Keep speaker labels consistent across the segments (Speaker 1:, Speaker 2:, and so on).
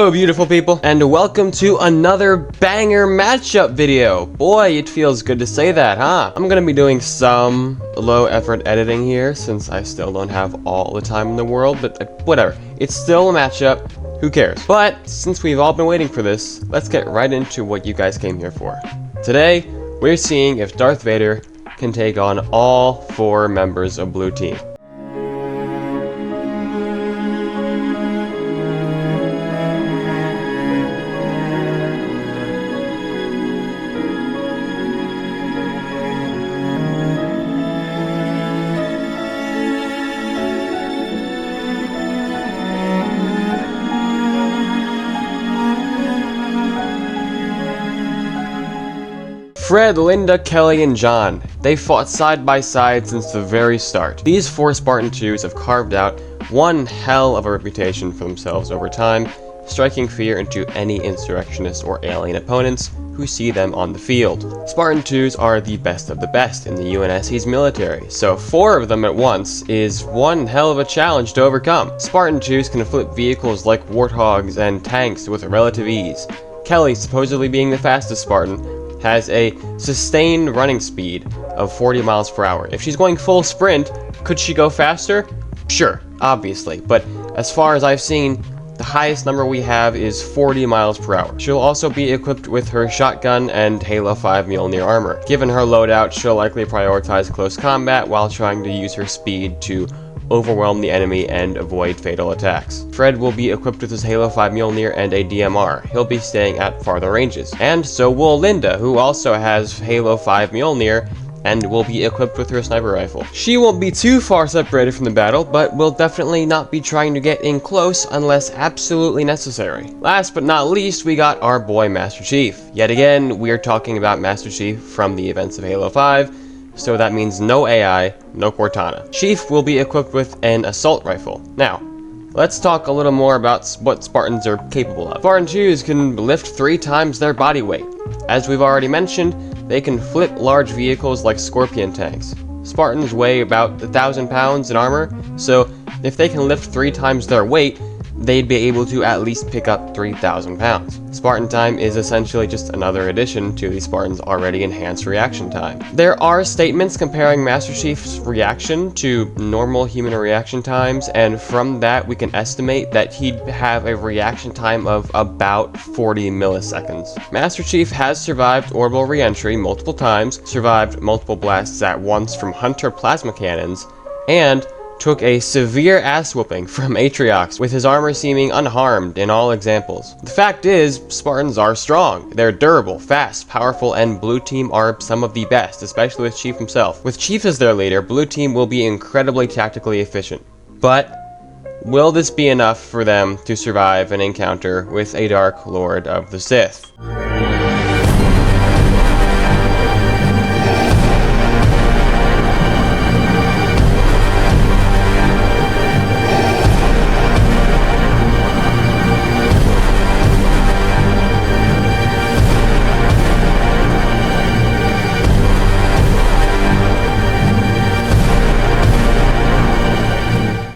Speaker 1: Hello beautiful people, and welcome to another banger matchup video. Boy, it feels good to say that, huh? I'm gonna be doing some low effort editing here since I still don't have all the time in the world, but whatever. It's still a matchup, who cares? But since we've all been waiting for this, let's get right into what you guys came here for. Today, we're seeing if Darth Vader can take on all 4 members of Blue Team. Fred, Linda, Kelly, and John. They fought side by side since the very start. These 4 Spartan 2s have carved out one hell of a reputation for themselves over time, striking fear into any insurrectionist or alien opponents who see them on the field. Spartan 2s are the best of the best in the UNSC's military, so 4 of them at once is one hell of a challenge to overcome. Spartan 2s can flip vehicles like warthogs and tanks with relative ease. Kelly, supposedly being the fastest Spartan, has a sustained running speed of 40 miles per hour. If she's going full sprint, could she go faster? Sure, obviously, but as far as I've seen, the highest number we have is 40 miles per hour. She'll also be equipped with her shotgun and Halo 5 Mjolnir armor. Given her loadout, she'll likely prioritize close combat while trying to use her speed to overwhelm the enemy and avoid fatal attacks. Fred will be equipped with his Halo 5 Mjolnir and a DMR. He'll be staying at farther ranges. And so will Linda, who also has Halo 5 Mjolnir and will be equipped with her sniper rifle. She won't be too far separated from the battle, but will definitely not be trying to get in close unless absolutely necessary. Last but not least, we got our boy Master Chief. Yet again, we're talking about Master Chief from the events of Halo 5, so that means no AI, no Cortana. Chief will be equipped with an assault rifle. Now, let's talk a little more about what Spartans are capable of. Spartan 2s can lift 3 times their body weight. As we've already mentioned, they can flip large vehicles like Scorpion tanks. Spartans weigh about 1,000 pounds in armor, so if they can lift 3 times their weight, they'd be able to at least pick up 3,000 pounds. Spartan time is essentially just another addition to the Spartan's already enhanced reaction time. There are statements comparing Master Chief's reaction to normal human reaction times, and from that we can estimate that he'd have a reaction time of about 40 milliseconds. Master Chief has survived orbital re-entry multiple times, survived multiple blasts at once from Hunter plasma cannons, and took a severe ass whooping from Atriox, with his armor seeming unharmed in all examples. The fact is, Spartans are strong. They're durable, fast, powerful, and Blue Team are some of the best, especially with Chief himself. With Chief as their leader, Blue Team will be incredibly tactically efficient. But will this be enough for them to survive an encounter with a Dark Lord of the Sith?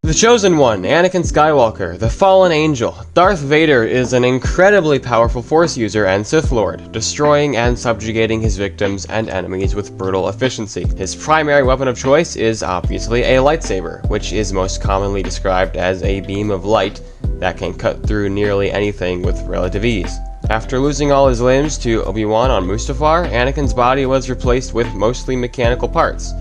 Speaker 1: The Chosen One, Anakin Skywalker, the Fallen Angel. Darth Vader is an incredibly powerful Force user and Sith Lord, destroying and subjugating his victims and enemies with brutal efficiency. His primary weapon of choice is obviously a lightsaber, which is most commonly described as a beam of light that can cut through nearly anything with relative ease. After losing all his limbs to Obi-Wan on Mustafar, Anakin's body was replaced with mostly mechanical parts.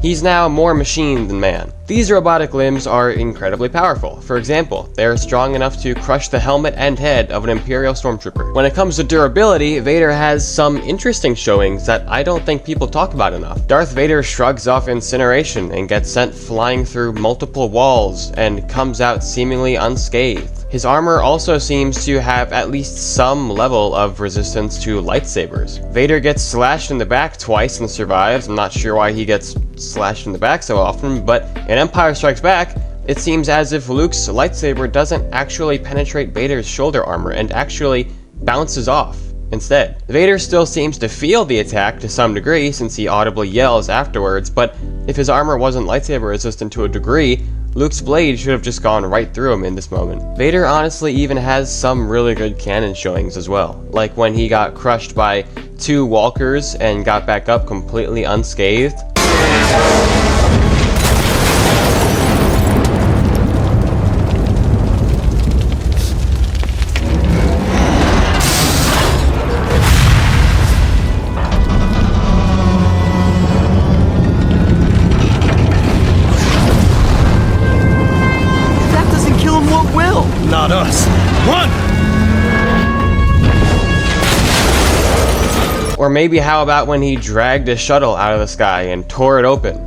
Speaker 1: He's now more machine than man. These robotic limbs are incredibly powerful. For example, they are strong enough to crush the helmet and head of an Imperial Stormtrooper. When it comes to durability, Vader has some interesting showings that I don't think people talk about enough. Darth Vader shrugs off incineration and gets sent flying through multiple walls and comes out seemingly unscathed. His armor also seems to have at least some level of resistance to lightsabers. Vader gets slashed in the back twice and survives. I'm not sure why he gets slashed in the back so often, but in Empire Strikes Back, it seems as if Luke's lightsaber doesn't actually penetrate Vader's shoulder armor and actually bounces off instead. Vader still seems to feel the attack to some degree since he audibly yells afterwards, but if his armor wasn't lightsaber resistant to a degree, Luke's blade should have just gone right through him in this moment. Vader honestly even has some really good canon showings as well, like when he got crushed by 2 walkers and got back up completely unscathed.
Speaker 2: Not us. Run!
Speaker 1: Or maybe how about when he dragged a shuttle out of the sky and tore it open?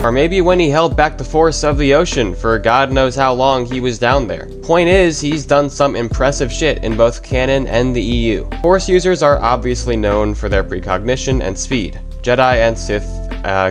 Speaker 1: Or maybe when he held back the force of the ocean for God knows how long he was down there. Point is, he's done some impressive shit in both canon and the EU. Force users are obviously known for their precognition and speed. Jedi and Sith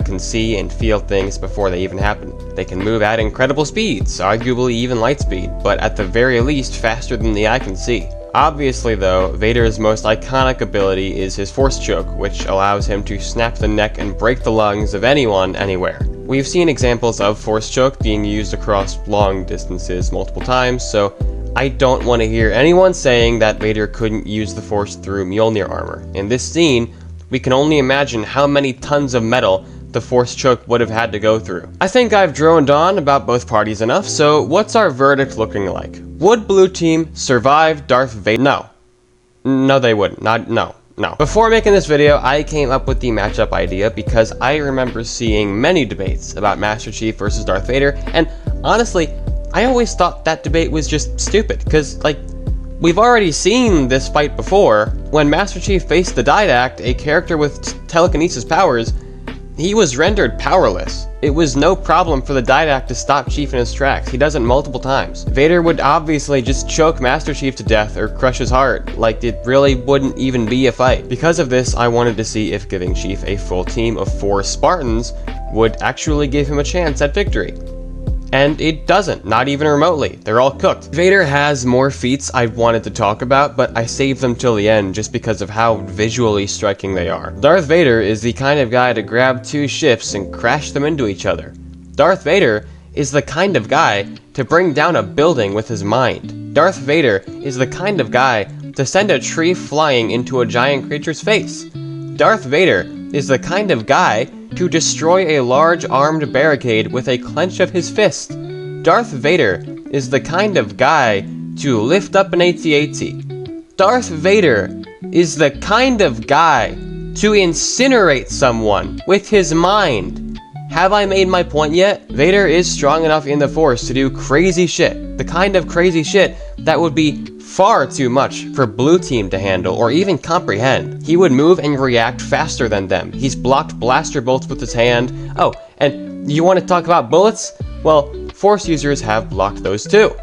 Speaker 1: can see and feel things before they even happen. They can move at incredible speeds, arguably even light speed, but at the very least faster than the eye can see. Obviously though, Vader's most iconic ability is his Force Choke, which allows him to snap the neck and break the lungs of anyone, anywhere. We've seen examples of Force Choke being used across long distances multiple times, so I don't want to hear anyone saying that Vader couldn't use the Force through Mjolnir armor. In this scene, we can only imagine how many tons of metal the Force Choke would have had to go through. I think I've droned on about both parties enough, so what's our verdict looking like? Would Blue Team survive Darth Vader? No. No, they wouldn't. No. Before making this video, I came up with the matchup idea because I remember seeing many debates about Master Chief versus Darth Vader, and honestly, I always thought that debate was just stupid, because, like, we've already seen this fight before. When Master Chief faced the Didact, a character with telekinesis powers, he was rendered powerless. It was no problem for the Didact to stop Chief in his tracks. He does it multiple times. Vader would obviously just choke Master Chief to death or crush his heart, like it really wouldn't even be a fight. Because of this, I wanted to see if giving Chief a full team of 4 Spartans would actually give him a chance at victory. And it doesn't, not even remotely. They're all cooked. Vader has more feats I wanted to talk about, but I saved them till the end just because of how visually striking they are. Darth Vader is the kind of guy to grab 2 ships and crash them into each other. Darth Vader is the kind of guy to bring down a building with his mind. Darth Vader is the kind of guy to send a tree flying into a giant creature's face. Darth Vader is the kind of guy to destroy a large armed barricade with a clench of his fist. Darth Vader is the kind of guy to lift up an AT-AT. Darth Vader is the kind of guy to incinerate someone with his mind. Have I made my point yet? Vader is strong enough in the Force to do crazy shit. The kind of crazy shit that would be far too much for Blue Team to handle or even comprehend. He would move and react faster than them. He's blocked blaster bolts with his hand. Oh, and you want to talk about bullets? Well, Force users have blocked those too.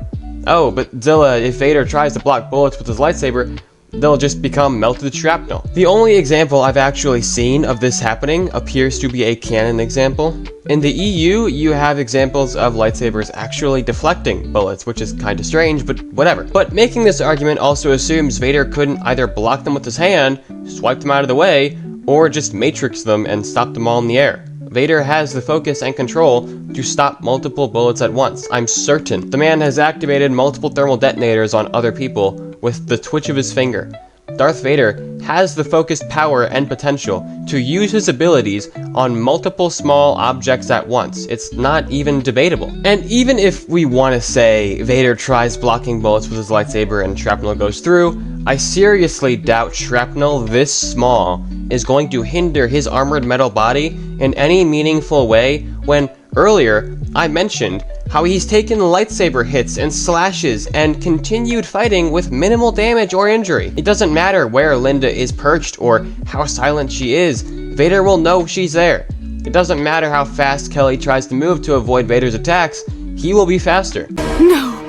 Speaker 1: Oh, but Zilla, if Vader tries to block bullets with his lightsaber, they'll just become melted shrapnel. The only example I've actually seen of this happening appears to be a canon example. In the EU, you have examples of lightsabers actually deflecting bullets, which is kinda strange, but whatever. But making this argument also assumes Vader couldn't either block them with his hand, swipe them out of the way, or just matrix them and stop them all in the air. Vader has the focus and control to stop multiple bullets at once. I'm certain the man has activated multiple thermal detonators on other people with the twitch of his finger. Darth Vader has the focused power and potential to use his abilities on multiple small objects at once. It's not even debatable. And even if we want to say Vader tries blocking bullets with his lightsaber and shrapnel goes through, I seriously doubt shrapnel this small is going to hinder his armored metal body in any meaningful way when earlier I mentioned how he's taken lightsaber hits and slashes and continued fighting with minimal damage or injury. It doesn't matter where Linda is perched or how silent she is, Vader will know she's there. It doesn't matter how fast Kelly tries to move to avoid Vader's attacks, he will be faster.
Speaker 3: No.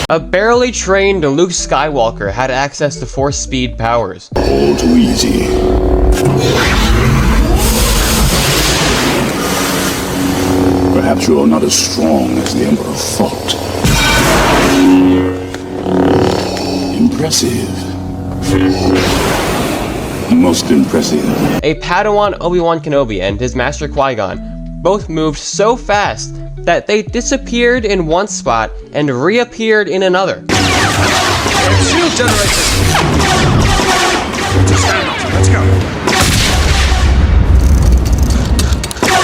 Speaker 1: A barely trained Luke Skywalker had access to Force speed powers.
Speaker 4: All too easy. Perhaps you are not as strong as the Emperor thought. Impressive. Most impressive.
Speaker 1: A Padawan Obi-Wan Kenobi and his master Qui-Gon both moved so fast that they disappeared in one spot and reappeared in another.
Speaker 2: Shield generator! Let's go.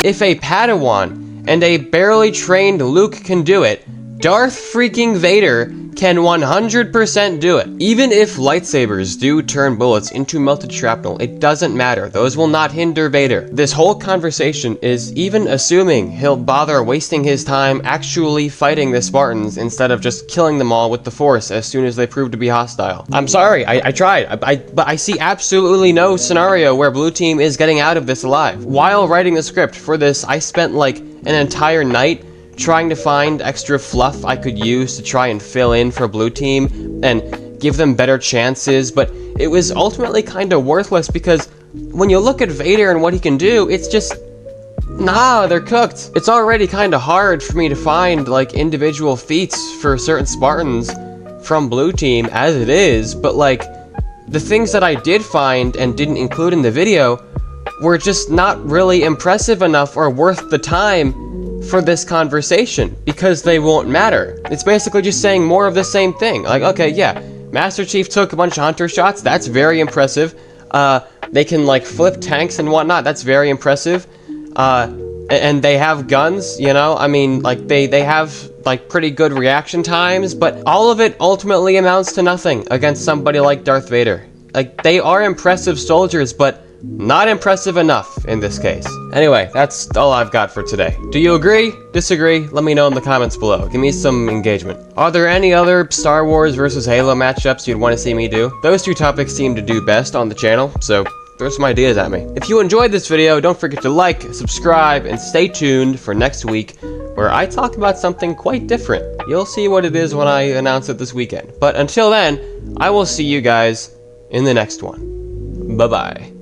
Speaker 1: If a Padawan and a barely trained Luke can do it, Darth freaking Vader can 100% do it. Even if lightsabers do turn bullets into melted shrapnel, it doesn't matter. Those will not hinder Vader. This whole conversation is even assuming he'll bother wasting his time actually fighting the Spartans instead of just killing them all with the Force as soon as they prove to be hostile. I'm sorry, I tried, but I see absolutely no scenario where Blue Team is getting out of this alive. While writing the script for this, I spent like an entire night trying to find extra fluff I could use to try and fill in for Blue Team and give them better chances, but it was ultimately kind of worthless because when you look at Vader and what he can do, it's just, nah, they're cooked. It's already kind of hard for me to find like individual feats for certain Spartans from Blue Team as it is, but like the things that I did find and didn't include in the video were just not really impressive enough or worth the time for this conversation because they won't matter. It's basically just saying more of the same thing. Like, okay, yeah, Master Chief took a bunch of hunter shots. That's very impressive. They can like flip tanks and whatnot. That's very impressive. And they have guns, you know? I mean, like they have like pretty good reaction times, but all of it ultimately amounts to nothing against somebody like Darth Vader. Like, they are impressive soldiers, but not impressive enough in this case. Anyway, that's all I've got for today. Do you agree? Disagree? Let me know in the comments below. Give me some engagement. Are there any other Star Wars versus Halo matchups you'd want to see me do? Those two topics seem to do best on the channel, so throw some ideas at me. If you enjoyed this video, don't forget to like, subscribe, and stay tuned for next week, where I talk about something quite different. You'll see what it is when I announce it this weekend. But until then, I will see you guys in the next one. Bye-bye.